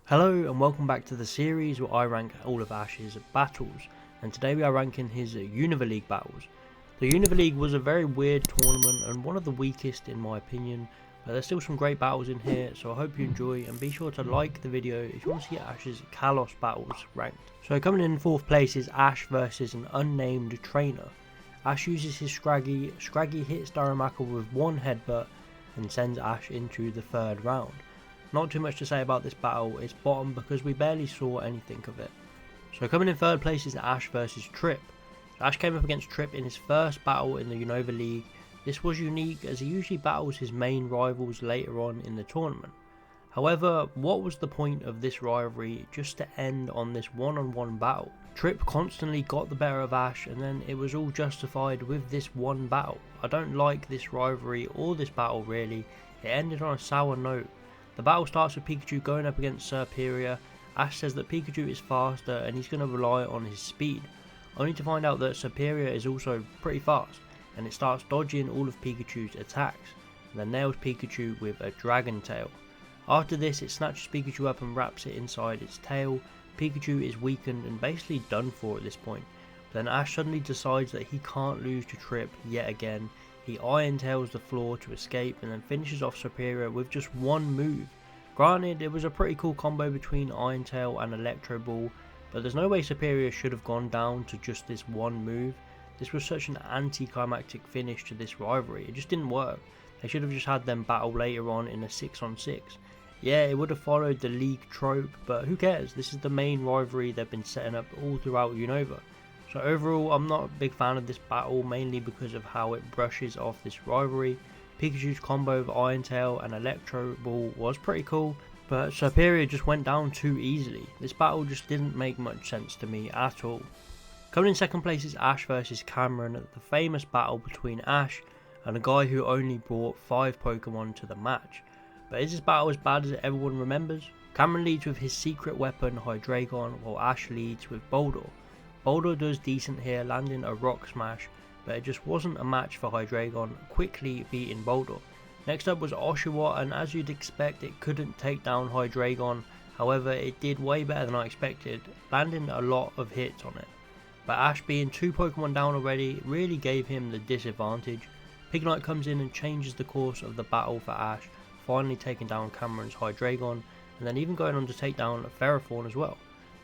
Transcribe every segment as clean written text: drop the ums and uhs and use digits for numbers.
Hello and welcome back to the series where I rank all of Ash's battles, and today we are ranking his Unova League battles. The Unova League was a very weird tournament and one of the weakest in my opinion, but there's still some great battles in here, so I hope you enjoy, and be sure to like the video if you want to see Ash's Kalos battles ranked. So coming in 4th place is Ash versus an unnamed trainer. Ash uses his Scraggy hits Darumaka with one headbutt and sends Ash into the 3rd round. Not too much to say about this battle, it's bottom because we barely saw anything of it. So coming in 3rd place is Ash versus Trip. Ash came up against Trip in his first battle in the Unova League. This was unique as he usually battles his main rivals later on in the tournament. However, what was the point of this rivalry just to end on this one-on-one battle? Trip constantly got the better of Ash and then it was all justified with this one battle. I don't like this rivalry or this battle really, it ended on a sour note. The battle starts with Pikachu going up against Superior. Ash says that Pikachu is faster and he's going to rely on his speed, only to find out that Superior is also pretty fast and it starts dodging all of Pikachu's attacks and then nails Pikachu with a Dragon Tail. After this it snatches Pikachu up and wraps it inside its tail. Pikachu is weakened and basically done for at this point. Then Ash suddenly decides that he can't lose to Trip yet again. He Iron Tails the floor to escape and then finishes off Superior with just one move. Granted, it was a pretty cool combo between Iron Tail and Electro Ball, but there's no way Superior should have gone down to just this one move. This was such an anticlimactic finish to this rivalry, it just didn't work. They should have just had them battle later on in a 6-on-6. Yeah, it would have followed the league trope, but who cares, this is the main rivalry they've been setting up all throughout Unova. So overall, I'm not a big fan of this battle, mainly because of how it brushes off this rivalry. Pikachu's combo of Iron Tail and Electro Ball was pretty cool, but Superior just went down too easily. This battle just didn't make much sense to me at all. Coming in 2nd place is Ash versus Cameron, the famous battle between Ash and a guy who only brought 5 Pokemon to the match. But is this battle as bad as everyone remembers? Cameron leads with his secret weapon Hydreigon, while Ash leads with Boulder. Boulder does decent here, landing a Rock Smash, but it just wasn't a match for Hydreigon, quickly beating Boulder. Next up was Oshawott, and as you'd expect it couldn't take down Hydreigon, however it did way better than I expected, landing a lot of hits on it. But Ash being 2 Pokemon down already really gave him the disadvantage. Pignite comes in and changes the course of the battle for Ash, finally taking down Cameron's Hydreigon, and then even going on to take down Ferrothorn as well.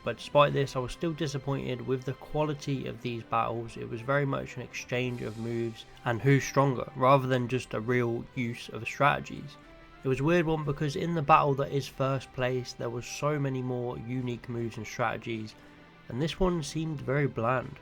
But despite this, I was still disappointed with the quality of these battles. It was very much an exchange of moves and who's stronger, rather than just a real use of strategies. It was a weird one because in the battle that is 1st place, there was so many more unique moves and strategies, and this one seemed very bland.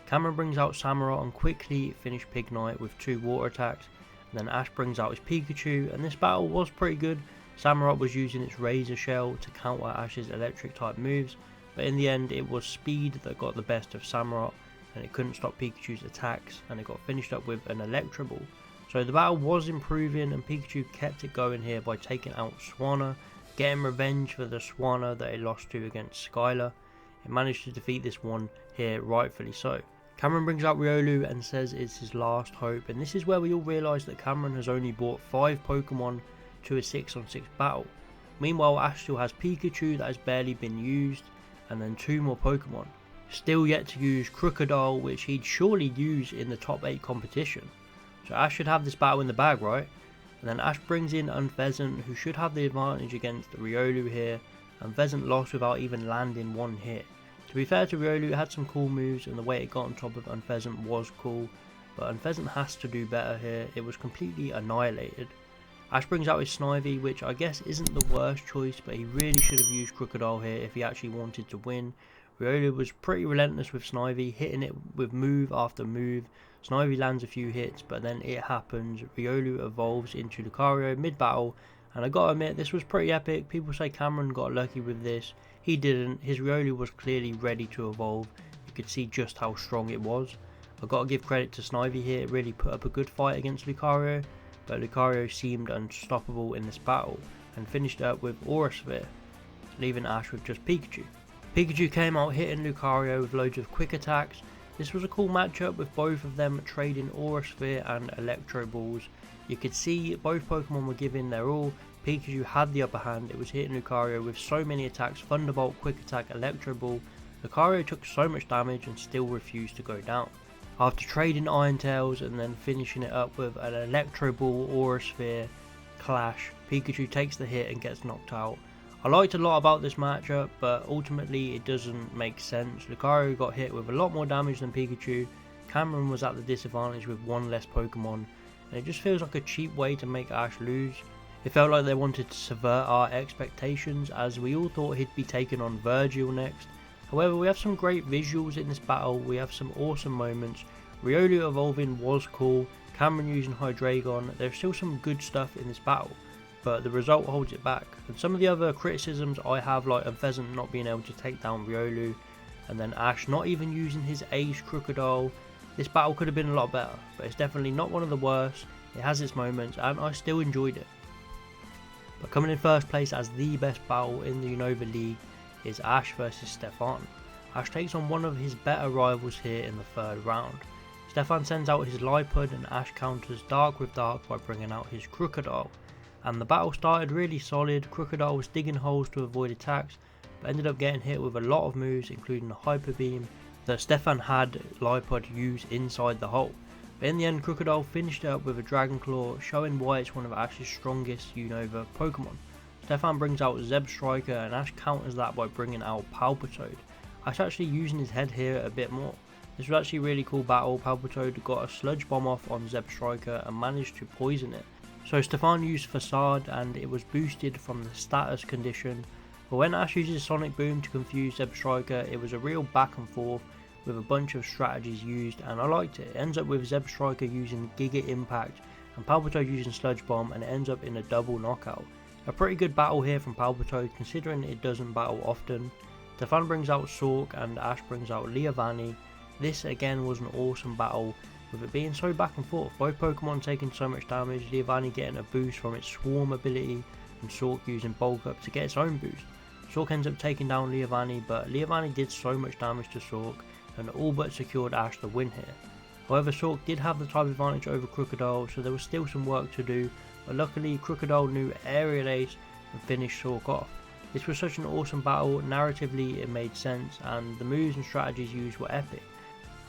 Cameron brings out Samurott and quickly finished Pignite with 2 water attacks, and then Ash brings out his Pikachu, and this battle was pretty good. Samurott was using its Razor Shell to counter Ash's electric type moves, but in the end it was speed that got the best of Samurott and it couldn't stop Pikachu's attacks, and it got finished up with an Electro Ball. So the battle was improving and Pikachu kept it going here by taking out Swanna, getting revenge for the Swanna that it lost to against Skylar. It managed to defeat this one here, rightfully so. Cameron brings out Riolu and says it's his last hope, and this is where we all realise that Cameron has only brought 5 Pokemon to a 6-on-6 battle. Meanwhile, Ash still has Pikachu that has barely been used, and then 2 more Pokemon. Still yet to use Crocodile, which he'd surely use in the top 8 competition. So Ash should have this battle in the bag, right? And then Ash brings in Unpheasant, who should have the advantage against Riolu here. Unpheasant lost without even landing one hit. To be fair to Riolu, it had some cool moves and the way it got on top of Unpheasant was cool, but Unpheasant has to do better here. It was completely annihilated. Ash brings out his Snivy, which I guess isn't the worst choice, but he really should have used Crocodile here if he actually wanted to win. Riolu was pretty relentless with Snivy, hitting it with move after move. Snivy lands a few hits, but then it happens. Riolu evolves into Lucario mid-battle, and I gotta admit, this was pretty epic. People say Cameron got lucky with this. He didn't. His Riolu was clearly ready to evolve. You could see just how strong it was. I gotta give credit to Snivy here, it really put up a good fight against Lucario. But Lucario seemed unstoppable in this battle and finished up with Aura Sphere, leaving Ash with just Pikachu. Pikachu came out hitting Lucario with loads of quick attacks. This was a cool matchup with both of them trading Aura Sphere and Electro Balls. You could see both Pokemon were giving their all. Pikachu had the upper hand. It was hitting Lucario with so many attacks: Thunderbolt, Quick Attack, Electro Ball. Lucario took so much damage and still refused to go down. After trading Iron Tails and then finishing it up with an Electro Ball, Aura Sphere, Clash, Pikachu takes the hit and gets knocked out. I liked a lot about this matchup, but ultimately it doesn't make sense. Lucario got hit with a lot more damage than Pikachu. Cameron was at the disadvantage with one less Pokemon, and it just feels like a cheap way to make Ash lose. It felt like they wanted to subvert our expectations, as we all thought he'd be taking on Virgil next. However, we have some great visuals in this battle, we have some awesome moments. Riolu evolving was cool, Cameron using Hydreigon. There's still some good stuff in this battle, but the result holds it back. And some of the other criticisms I have, like Unfezant not being able to take down Riolu, and then Ash not even using his Ace Crocodile. This battle could have been a lot better, but it's definitely not one of the worst. It has its moments and I still enjoyed it. But coming in first place as the best battle in the Unova League is Ash versus Stefan. Ash takes on one of his better rivals here in the third round. Stefan sends out his Lipud and Ash counters Dark with Dark by bringing out his Crocodile. And the battle started really solid. Crocodile was digging holes to avoid attacks, but ended up getting hit with a lot of moves, including the Hyper Beam that Stefan had Lipud use inside the hole. But in the end, Crocodile finished it up with a Dragon Claw, showing why it's one of Ash's strongest Unova Pokemon. Stefan brings out Zeb Striker and Ash counters that by bringing out Palpitoad. Ash actually using his head here a bit more. This was actually a really cool battle. Palpitoad got a Sludge Bomb off on Zeb Striker and managed to poison it. So Stefan used Facade and it was boosted from the status condition. But when Ash uses Sonic Boom to confuse Zeb Striker, it was a real back and forth with a bunch of strategies used, and I liked it. It ends up with Zeb Striker using Giga Impact and Palpitoad using Sludge Bomb, and it ends up in a double knockout. A pretty good battle here from Palpitoad considering it doesn't battle often. Stefan brings out Sork and Ash brings out Leavanny. This again was an awesome battle with it being so back and forth. Both Pokemon taking so much damage, Leavanny getting a boost from its Swarm ability and Sork using Bulk Up to get its own boost. Sork ends up taking down Leavanny, but Leavanny did so much damage to Sork and all but secured Ash the win here. However, Sork did have the type advantage over Crocodile, so there was still some work to do, but luckily Crocodile knew Aerial Ace and finished Sork off. This was such an awesome battle. Narratively it made sense and the moves and strategies used were epic,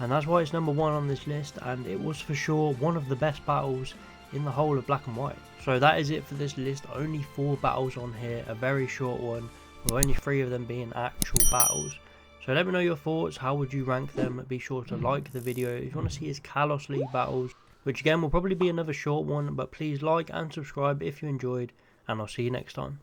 and that's why it's number one on this list, and it was for sure one of the best battles in the whole of Black and White. So that is it for this list. Only 4 battles on here, a very short one, with only 3 of them being actual battles. So let me know your thoughts. How would you rank them? Be sure to like the video if you want to see his Kalos League battles, which again will probably be another short one, but please like and subscribe if you enjoyed, and I'll see you next time.